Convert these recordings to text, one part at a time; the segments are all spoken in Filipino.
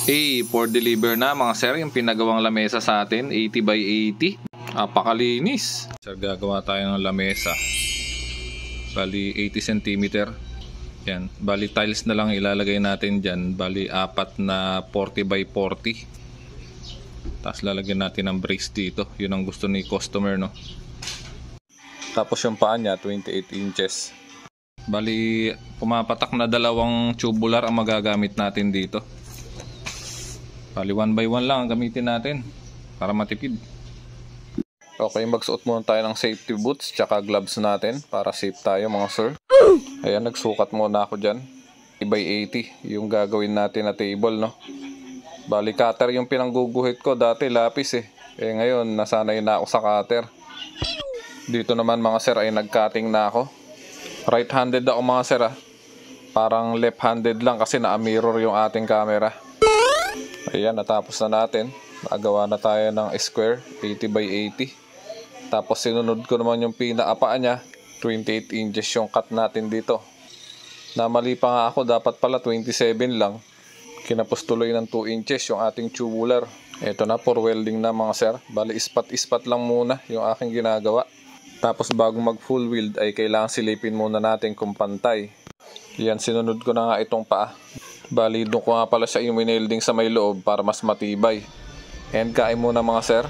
For deliver na mga sir, yung pinagawang lamesa sa atin, 80 by 80. Napakalinis. Sir, gagawa tayo ng lamesa. Bali 80 cm. Yan. Bali tiles na lang ilalagay natin dyan. Bali 4 na 40 by 40. Tapos lalagyan natin ng brace dito. Yun ang gusto ni customer, no? Tapos yung paa niya 28 inches. Bali pumapatak na dalawang tubular ang magagamit natin dito. Bali 1 by 1 lang ang gamitin natin para matipid. Okay, magsuot muna tayo ng safety boots tsaka gloves natin para safe tayo mga sir. Ayan, nagsukat muna ako dyan. 80 by 80 yung gagawin natin na table, no? Bali cutter yung pinangguguhit ko dati, lapis ngayon nasanay na ako sa cutter. Dito naman mga sir ay nag-cutting na ako. Right-handed ako mga sir Parang left-handed lang kasi na-mirror yung ating camera. Ayan, natapos na natin. Nagawa na tayo ng square 80 by 80. Tapos sinunod ko naman yung pinaapaan niya. 28 inches yung cut natin dito. Namali pa nga ako, dapat pala 27 lang. Kinapos tuloy ng 2 inches yung ating tubular. Ito na, for welding na mga sir. Bali ispat-ispat lang muna yung aking ginagawa. Tapos bago mag full weld ay kailangan silipin muna natin kung pantay. Yan, sinunod ko na nga itong paa. Bali doon ko nga pala siya i-welding sa may loob para mas matibay. And kain muna mga sir.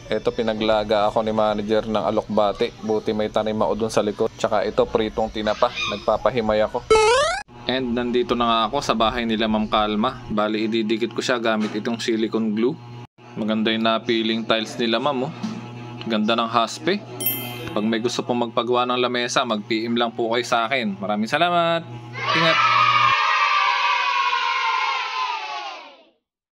Ito, pinaglaga ako ni manager ng alokbate. Buti may tanim ako dun sa likod. Tsaka ito, pritong tinapa. Nagpapahimay ako. And nandito na nga ako sa bahay nila Ma'am Kalma. Bali ididikit ko siya gamit itong silicone glue. Maganda yung napiling tiles nila ma'am. Ganda ng haspe. Pag may gusto pong magpagawa ng lamesa, mag-PM lang po kayo sa akin. Maraming salamat. Ingat.